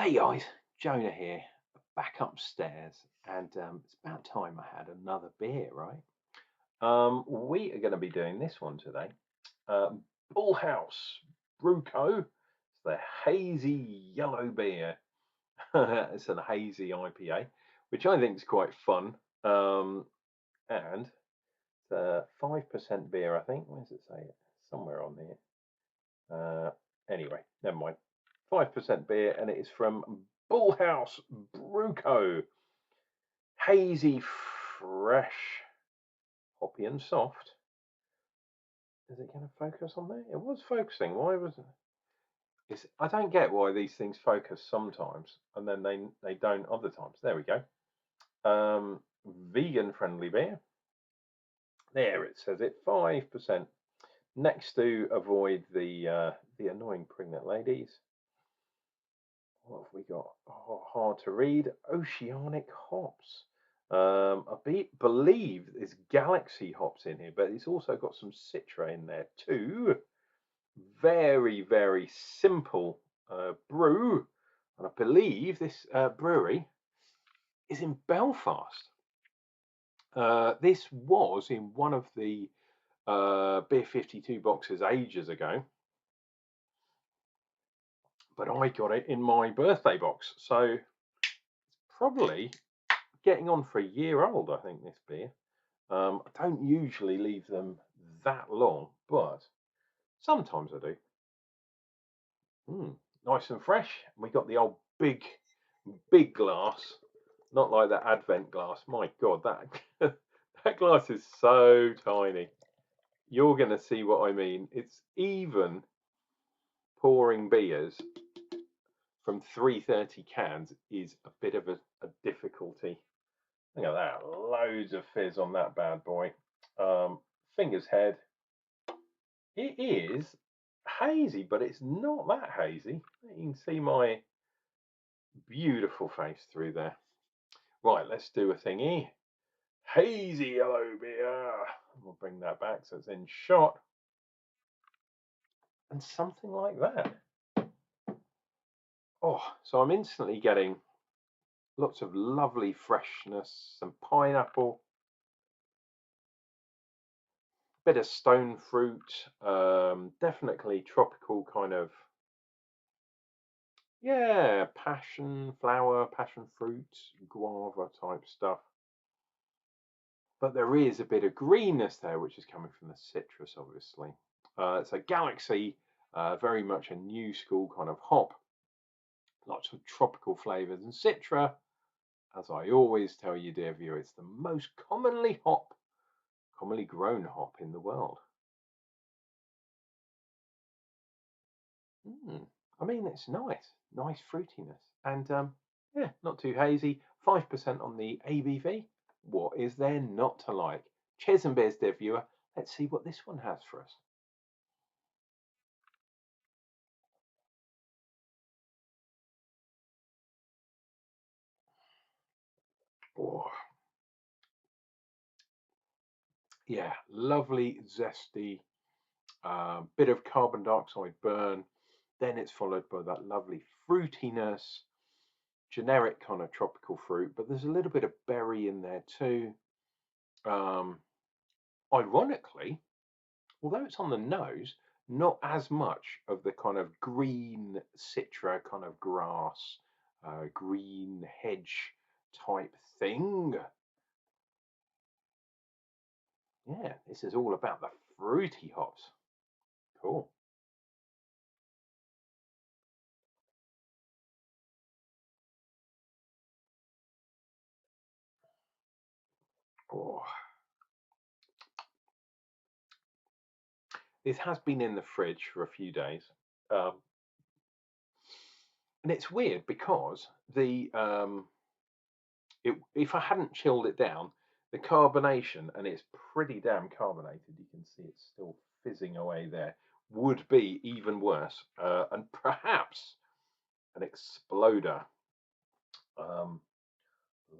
Hey guys, Jonah here, back upstairs, and it's about time I had another beer, right? We are going to be doing this one today. Bullhouse Brew Co. It's the hazy yellow beer. It's a hazy IPA, which I think is quite fun. And it's a 5% beer, I think. Where does it say it? Somewhere on here. Anyway, never mind. 5% beer, and it is from Bullhouse Brew Co. Hazy, fresh, hoppy, and soft. Is it going to focus on there? It was focusing. Why was it? I don't get why these things focus sometimes and then they don't other times. There we go. Vegan friendly beer. There it says it 5%. Next to avoid the annoying pregnant ladies. What have we got? Oh, hard to read. Oceanic hops. I believe there's Galaxy hops in here, but it's also got some Citra in there too. Very, very simple brew. And I believe this brewery is in Belfast. This was in one of the Beer 52 boxes ages ago, but I got it in my birthday box. So it's probably getting on for a year old, I think, this beer. I don't usually leave them that long, but sometimes I do. Nice and fresh. We got the old big glass, not like that Advent glass. My God, that that glass is so tiny. You're going to see what I mean. It's even pouring beers from 330 cans is a bit of a difficulty. Look at that, loads of fizz on that bad boy. Finger's head. It is hazy, but it's not that hazy. You can see my beautiful face through there. Right, let's do a thingy. Hazy yellow beer. We'll bring that back so it's in shot. And something like that. Oh, so I'm instantly getting lots of lovely freshness, some pineapple, bit of stone fruit, definitely tropical kind of, yeah, passion flower, passion fruit, guava type stuff. But there is a bit of greenness there, which is coming from the citrus, obviously. So Galaxy, very much a new school kind of hop, lots of tropical flavors, and Citra, as I always tell you, dear viewer, it's the most commonly grown hop in the world. I mean, it's nice fruitiness, and yeah, not too hazy. 5% on the ABV. What is there not to like? Cheers and beers, dear viewer. Let's see what this one has for us. Oh, yeah, lovely, zesty, bit of carbon dioxide burn. Then it's followed by that lovely fruitiness, generic kind of tropical fruit, but there's a little bit of berry in there too. Ironically, although it's on the nose, not as much of the kind of green citra, kind of grass, green hedge type thing. Yeah, this is all about the fruity hops. Cool. Oh, this has been in the fridge for a few days. Um, and it's weird because if I hadn't chilled it down, the carbonation, and it's pretty damn carbonated, you can see it's still fizzing away there, would be even worse, and perhaps an exploder. Um,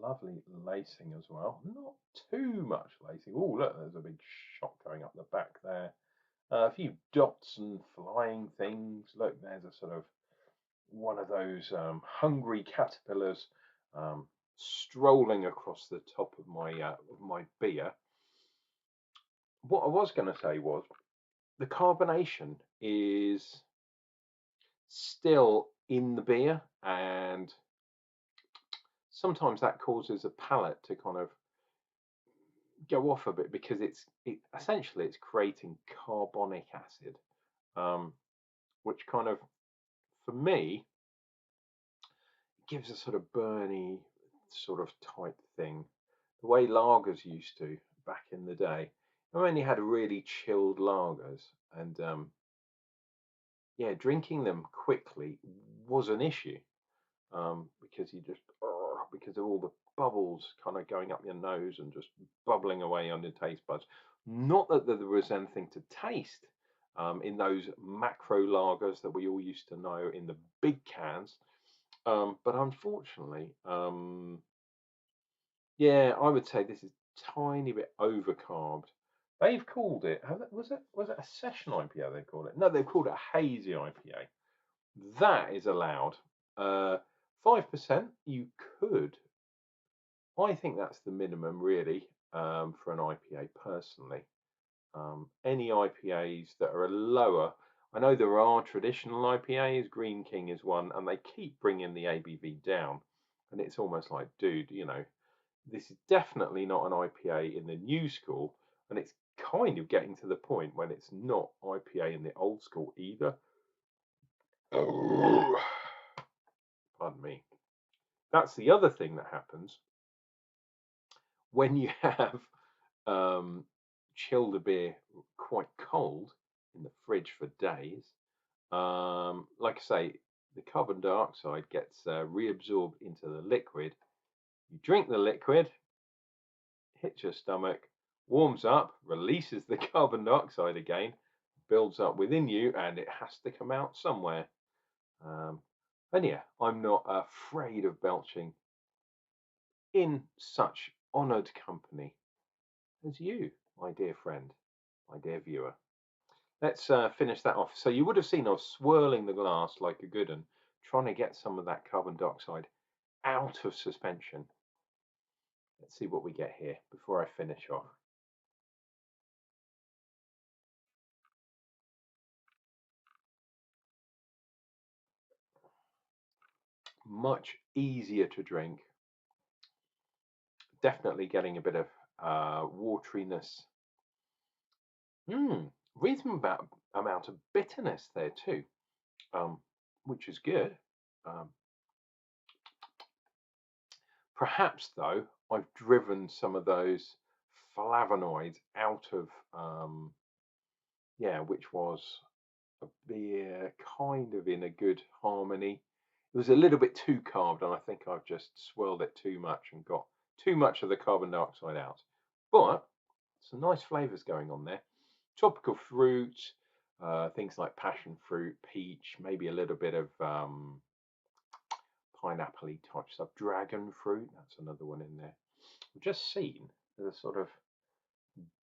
Lovely lacing as well, not too much lacing. Oh, look, there's a big shot going up the back there. A few dots and flying things. Look, there's a sort of one of those hungry caterpillars strolling across the top of my beer. What I was going to say was the carbonation is still in the beer, and sometimes that causes a palate to kind of go off a bit because essentially it's creating carbonic acid, which kind of, for me, gives a sort of burny sort of type thing, the way lagers used to back in the day. I only had really chilled lagers, and yeah, drinking them quickly was an issue, because you just because of all the bubbles kind of going up your nose and just bubbling away on your taste buds. Not that there was anything to taste in those macro lagers that we all used to know in the big cans, but unfortunately, yeah, I would say this is tiny bit overcarbed. They've called it, was it a session IPA they called it? No, they've called it a hazy IPA. That is allowed. 5%, you could. I think that's the minimum, really, for an IPA, personally. Any IPAs that are lower, I know there are traditional IPAs, Green King is one, and they keep bringing the ABV down. And it's almost like, dude, this is definitely not an IPA in the new school, and it's kind of getting to the point when it's not IPA in the old school either. Oh, pardon me. That's the other thing that happens when you have chilled a beer quite cold in the fridge for days. Like I say, the carbon dioxide gets reabsorbed into the liquid. You drink the liquid, hits your stomach, warms up, releases the carbon dioxide again, builds up within you, and it has to come out somewhere. And yeah, I'm not afraid of belching in such honoured company as you, my dear friend, my dear viewer. Let's finish that off. So you would have seen I was swirling the glass like a good one, trying to get some of that carbon dioxide out of suspension. Let's see what we get here before I finish off. Much easier to drink. Definitely getting a bit of wateriness. Reasonable amount of bitterness there too, which is good. Um, Perhaps though, I've driven some of those flavonoids out of, yeah, which was a beer kind of in a good harmony. It was a little bit too carved, and I think I've just swirled it too much and got too much of the carbon dioxide out. But some nice flavors going on there. Tropical fruit, things like passion fruit, peach, maybe a little bit of pineapple-y type stuff. Dragon fruit, that's another one in there. I've just seen there's a sort of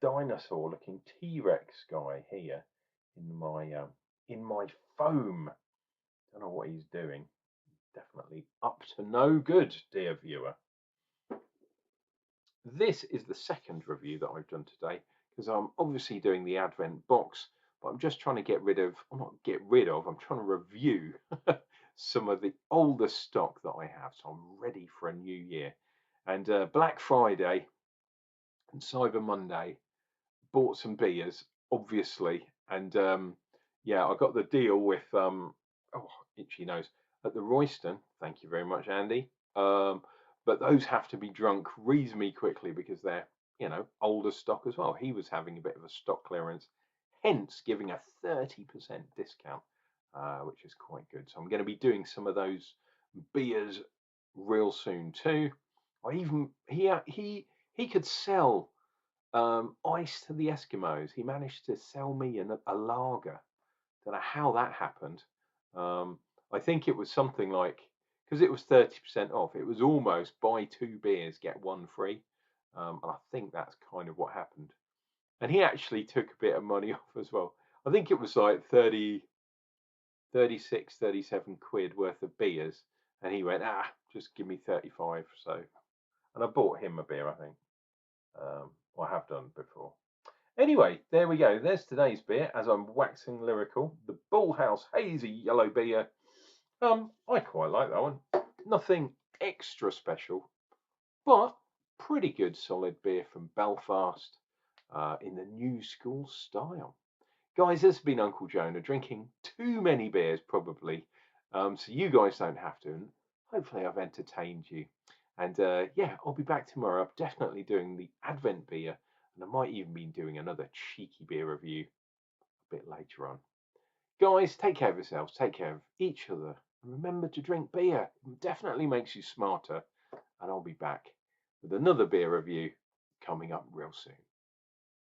dinosaur-looking T-Rex guy here in my foam. Don't know what he's doing. Definitely up to no good, dear viewer. This is the second review that I've done today, because I'm obviously doing the Advent box, but I'm just trying to get rid of, or not get rid of, I'm trying to review some of the older stock that I have. So I'm ready for a new year. And Black Friday and Cyber Monday, bought some beers, obviously. And yeah, I got the deal with, oh, itchy nose, at the Royston. Thank you very much, Andy. But those have to be drunk reasonably quickly because they're, older stock as well. He was having a bit of a stock clearance, hence giving a 30% discount, which is quite good. So I'm going to be doing some of those beers real soon too. I even he could sell ice to the Eskimos. He managed to sell me a lager. Don't know how that happened. I think it was something like, because it was 30% off, it was almost buy two beers, get one free. And I think that's kind of what happened. And he actually took a bit of money off as well. I think it was like 36, 37 quid worth of beers, and he went, just give me 35. So, and I bought him a beer, I think. I have done before. Anyway, there we go. There's today's beer. As I'm waxing lyrical, the Bullhouse Hazy yellow beer. I quite like that one. Nothing extra special, but pretty good solid beer from Belfast in the new school style. Guys, this has been Unclejona drinking too many beers probably, so you guys don't have to, and hopefully I've entertained you. And yeah, I'll be back tomorrow. I'm definitely doing the Advent beer, and I might even be doing another cheeky beer review a bit later on. Guys, take care of yourselves, take care of each other, and remember to drink beer. It definitely makes you smarter, and I'll be back with another beer review coming up real soon.